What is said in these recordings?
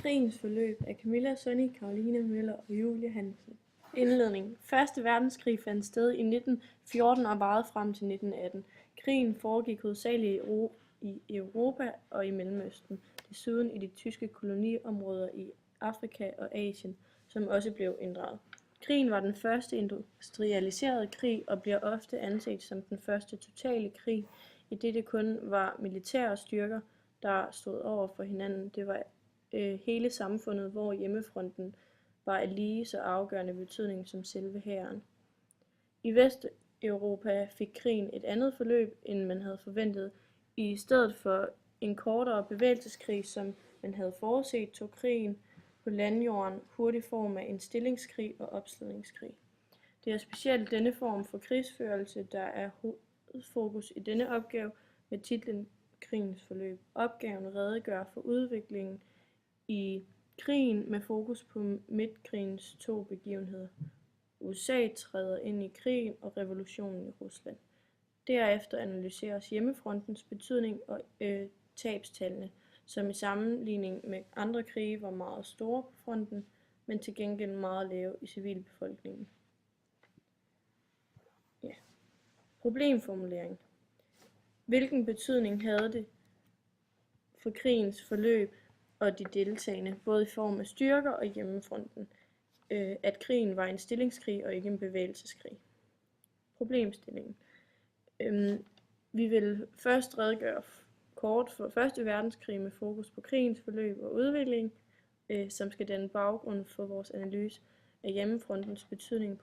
Krigens forløb af Camilla Sonny, Caroline Møller og Julie Hansen. Indledning. Første verdenskrig fandt sted i 1914 og varede frem til 1918. Krigen foregik hovedsageligt i Europa og i Mellemøsten, desuden i de tyske koloniområder i Afrika og Asien, som også blev inddraget. Krigen var den første industrialiserede krig og bliver ofte anset som den første totale krig, idet det kun var militære styrker, der stod over for hinanden. Det var hele samfundet, hvor hjemmefronten var af lige så afgørende betydning som selve hæren. I Vesteuropa fik krigen et andet forløb, end man havde forventet. I stedet for en kortere bevægelseskrig, som man havde forudset, tog krigen på landjorden hurtig form af en stillingskrig og opslidningskrig. Det er specielt denne form for krigsførelse, der er hovedfokus i denne opgave med titlen Krigens forløb. Opgaven redegør for udviklingen i krigen med fokus på midtkrigens to begivenheder. USA træder ind i krigen og revolutionen i Rusland. Derefter analyseres hjemmefrontens betydning og tabstallene, som i sammenligning med andre krige var meget store på fronten, men til gengæld meget lave i civilbefolkningen. Problemformulering. Hvilken betydning havde det for krigens forløb og de deltagende, både i form af styrker og hjemmefronten, at krigen var en stillingskrig og ikke en bevægelseskrig? Problemstillingen. Vi vil først redegøre kort for Første Verdenskrig med fokus på krigens forløb og udvikling, som skal danne baggrund for vores analyse af hjemmefrontens betydning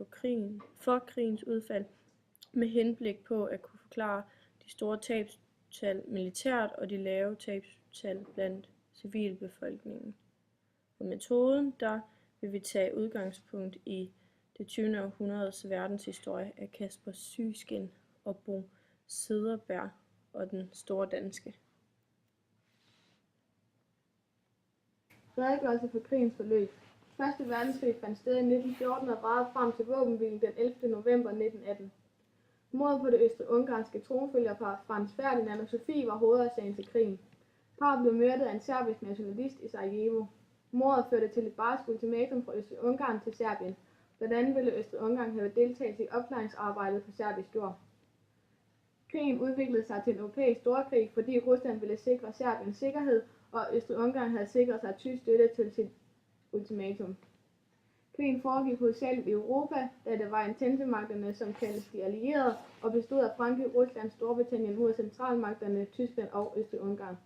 for krigens udfald, med henblik på at kunne forklare de store tabstal militært og de lave tabstal blandt civilbefolkningen. For metoden, der vil vi tage udgangspunkt i det 20. århundredes verdenshistorie af Kasper Syskind og Bo Cederberg og den store danske. Redegørelse for krigens forløb. Første verdenskrig fandt sted i 1914 og varede frem til våbenhvilen den 11. november 1918. Mordet på det østrig-ungarske tronfølgerpar Franz Ferdinand og Sofie var hovedårsagen til krigen. Parret blev myrdet af en serbisk nationalist i Sarajevo. Mordet førte til et barsk ultimatum fra Østrig-Ungarn til Serbien. Blandt andet ville Østrig-Ungarn have deltagelse i opklaringsarbejdet på serbisk jord. Krigen udviklede sig til en europæisk storkrig, fordi Rusland ville sikre Serbiens sikkerhed, og Østrig-Ungarn havde sikret sig tysk støtte til sit ultimatum. Krigen foregik hovedsageligt i Europa, da det var intensemagterne, som kaldes de allierede, og bestod af Frankrig, Rusland, Storbritannien mod centralmagterne Tyskland og Østrig-Ungarn.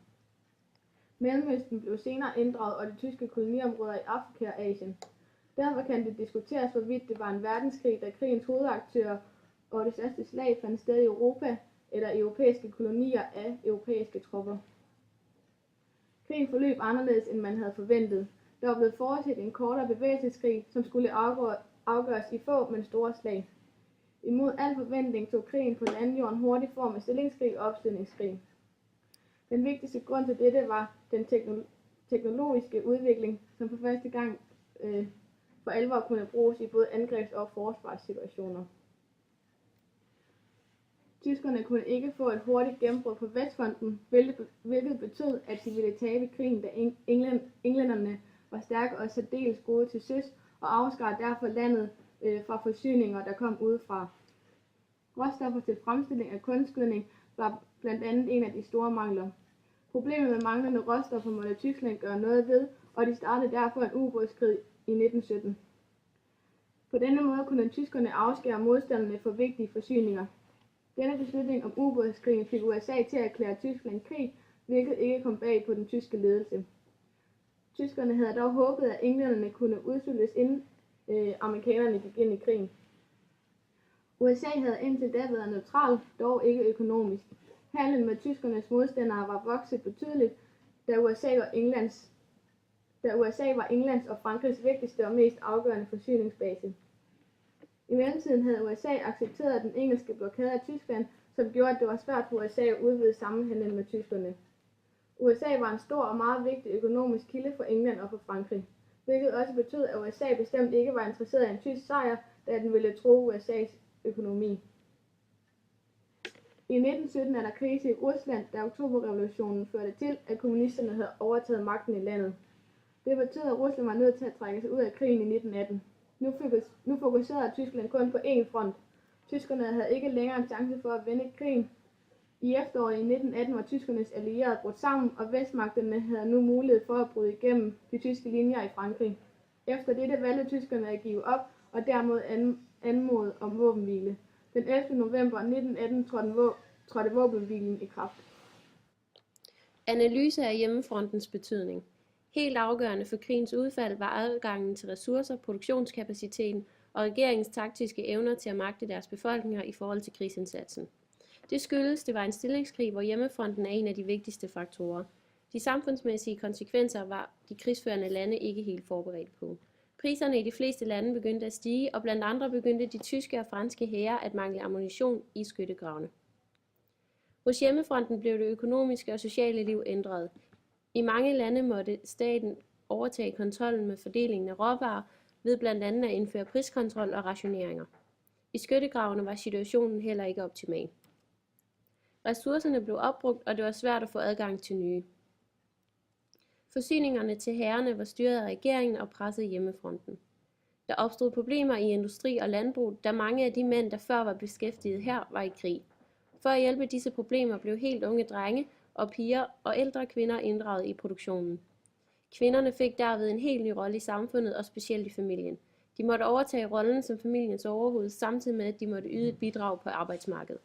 Mellemøsten blev senere inddraget, og de tyske koloniområder i Afrika og Asien. Derfor kan det diskuteres, hvorvidt det var en verdenskrig, da krigens hovedaktører og det største slag fandt sted i Europa, eller europæiske kolonier af europæiske tropper. Krigen forløb anderledes, end man havde forventet. Der var blevet forudset en kortere bevægelseskrig, som skulle afgøres i få, men store slag. Imod al forventning tog krigen på landjorden hurtig form af stillingskrig og opslidningskrig. Den vigtigste grund til dette var den teknologiske udvikling, som for første gang for alvor kunne bruges i både angrebs- og forsvarssituationer. Tyskerne kunne ikke få et hurtigt gennembrud på Vestfronten, hvilket betød, at de ville tabe krigen, da englænderne var stærke og særdeles gode til søs og afskar derfor landet fra forsyninger, der kom udefra. Råstoffer til fremstilling af kunstgødning var blandt andet en af de store mangler. Problemet med manglende råstoffer måtte Tyskland gøre noget ved, og de startede derfor en ubådskrig i 1917. På denne måde kunne tyskerne afskære modstanderne for vigtige forsyninger. Denne beslutning om ubådskrigen fik USA til at erklære Tyskland krig, hvilket ikke kom bag på den tyske ledelse. Tyskerne havde dog håbet, at englænderne kunne udsultes inden amerikanerne gik ind i krigen. USA havde indtil da været neutral, dog ikke økonomisk. Handlen med tyskernes modstandere var vokset betydeligt, da USA var Englands og Frankrigs vigtigste og mest afgørende forsyningsbase. I mellemtiden havde USA accepteret den engelske blokade af Tyskland, som gjorde, at det var svært for USA at udvide sammenhandlen med tyskerne. USA var en stor og meget vigtig økonomisk kilde for England og for Frankrig, hvilket også betød, at USA bestemt ikke var interesseret i en tysk sejr, da den ville true USA's økonomi. I 1917 er der krise i Rusland, da oktoberrevolutionen førte til, at kommunisterne havde overtaget magten i landet. Det betød, at Rusland var nødt til at trække sig ud af krigen i 1918. Nu fokuserede Tyskland kun på én front. Tyskerne havde ikke længere en chance for at vinde krigen. I efteråret i 1918 var tyskernes allierede brudt sammen, og vestmagterne havde nu mulighed for at bryde igennem de tyske linjer i Frankrig. Efter dette valgte tyskerne at give op og dermed anmode om våbenhvile. Den 11. november 1918 trådte våbenhvilen i kraft. Analyse af hjemmefrontens betydning. Helt afgørende for krigens udfald var adgangen til ressourcer, produktionskapaciteten og regeringens taktiske evner til at magte deres befolkninger i forhold til krigsindsatsen. Det skyldes, det var en stillingskrig, hvor hjemmefronten er en af de vigtigste faktorer. De samfundsmæssige konsekvenser var de krigsførende lande ikke helt forberedt på. Priserne i de fleste lande begyndte at stige, og blandt andre begyndte de tyske og franske hære at mangle ammunition i skyttegravene. Hos hjemmefronten blev det økonomiske og sociale liv ændret. I mange lande måtte staten overtage kontrollen med fordelingen af råvarer ved blandt andet at indføre priskontrol og rationeringer. I skyttegravene var situationen heller ikke optimal. Ressourcerne blev opbrugt, og det var svært at få adgang til nye. Forsyningerne til hærene var styret af regeringen og pressede hjemmefronten. Der opstod problemer i industri og landbrug, da mange af de mænd, der før var beskæftiget her, var i krig. For at hjælpe disse problemer blev helt unge drenge og piger og ældre kvinder inddraget i produktionen. Kvinderne fik derved en helt ny rolle i samfundet og specielt i familien. De måtte overtage rollen som familiens overhoved, samtidig med at de måtte yde et bidrag på arbejdsmarkedet.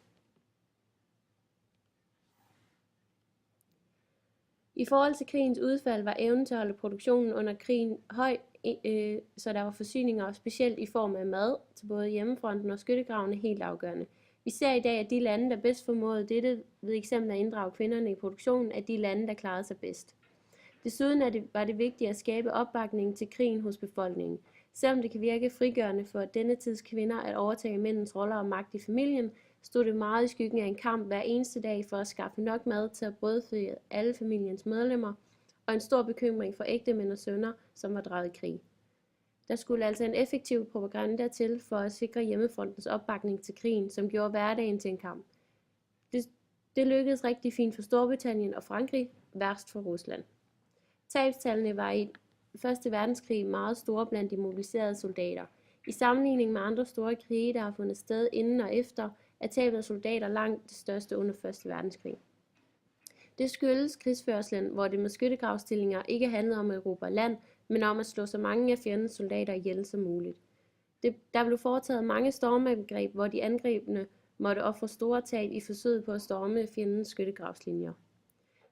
I forhold til krigens udfald var evnen til at holde produktionen under krigen høj, så der var forsyninger, specielt i form af mad til både hjemmefronten og skyttegravene, helt afgørende. Vi ser i dag, at de lande, der bedst formåede dette ved eksempel at inddrage kvinderne i produktionen, er de lande, der klarede sig bedst. Desuden var det vigtigt at skabe opbakning til krigen hos befolkningen. Selvom det kan virke frigørende for denne tids kvinder at overtage mændens roller og magt i familien, stod det meget i skyggen af en kamp hver eneste dag for at skaffe nok mad til at brødføde alle familiens medlemmer, og en stor bekymring for ægtemænd og sønner, som var draget i krig. Der skulle altså en effektiv propaganda til for at sikre hjemmefrontens opbakning til krigen, som gjorde hverdagen til en kamp. Det lykkedes rigtig fint for Storbritannien og Frankrig, værst for Rusland. Tabstallene var i 1. verdenskrig meget store blandt de mobiliserede soldater. I sammenligning med andre store krige, der har fundet sted inden og efter, er tabet af soldater langt det største under 1. verdenskrig. Det skyldes krigsførslen, hvor det med skyttegravsstillinger ikke handlede om at erobre land, men om at slå så mange af fjendens soldater ihjel som muligt. Der blev foretaget mange stormangreb, hvor de angrebne måtte ofre store tab i forsøget på at storme fjendens skyttegravslinjer.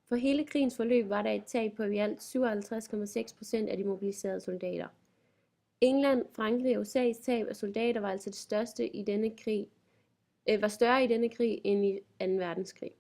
For hele krigens forløb var der et tab på i alt 57,6% af de mobiliserede soldater. England, Frankrig og USA's tab af soldater var altså større i denne krig end i 2. verdenskrig.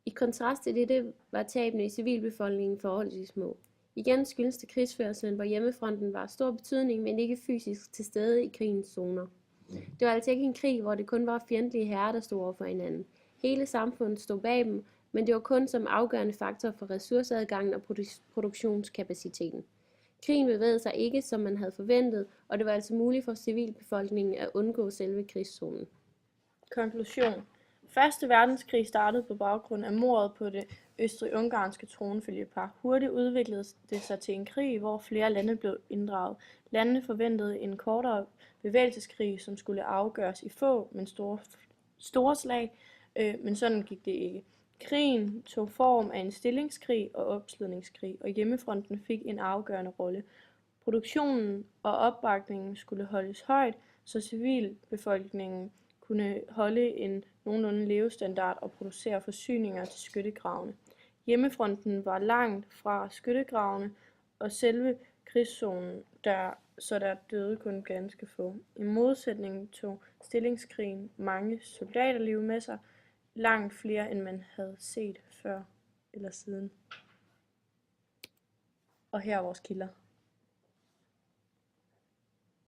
I kontrast til dette var tabene i civilbefolkningen forholdsvis små. Igen skyldes det krigsførslen, hvor hjemmefronten var af stor betydning, men ikke fysisk til stede i krigens zoner. Det var altså ikke en krig, hvor det kun var fjendtlige herrer, der stod over for hinanden. Hele samfundet stod bag dem, men det var kun som afgørende faktor for ressourceadgangen og produktionskapaciteten. Krigen bevægede sig ikke, som man havde forventet, og det var altså muligt for civilbefolkningen at undgå selve krigszonen. Konklusion. 1. verdenskrig startede på baggrund af mordet på det østrig-ungarske tronfølgepar. Hurtigt udviklede det sig til en krig, hvor flere lande blev inddraget. Landene forventede en kortere bevægelseskrig, som skulle afgøres i få, men store slag, men sådan gik det ikke. Krigen tog form af en stillingskrig og opslidningskrig, og hjemmefronten fik en afgørende rolle. Produktionen og opbakningen skulle holdes højt, så civilbefolkningen kunne holde en nogenlunde levestandard og producere forsyninger til skyttegravene. Hjemmefronten var langt fra skyttegravene og selve krigszonen, så der døde kun ganske få. I modsætning tog stillingskrigen mange soldaterliv med sig, langt flere end man havde set før eller siden. Og her er vores kilder.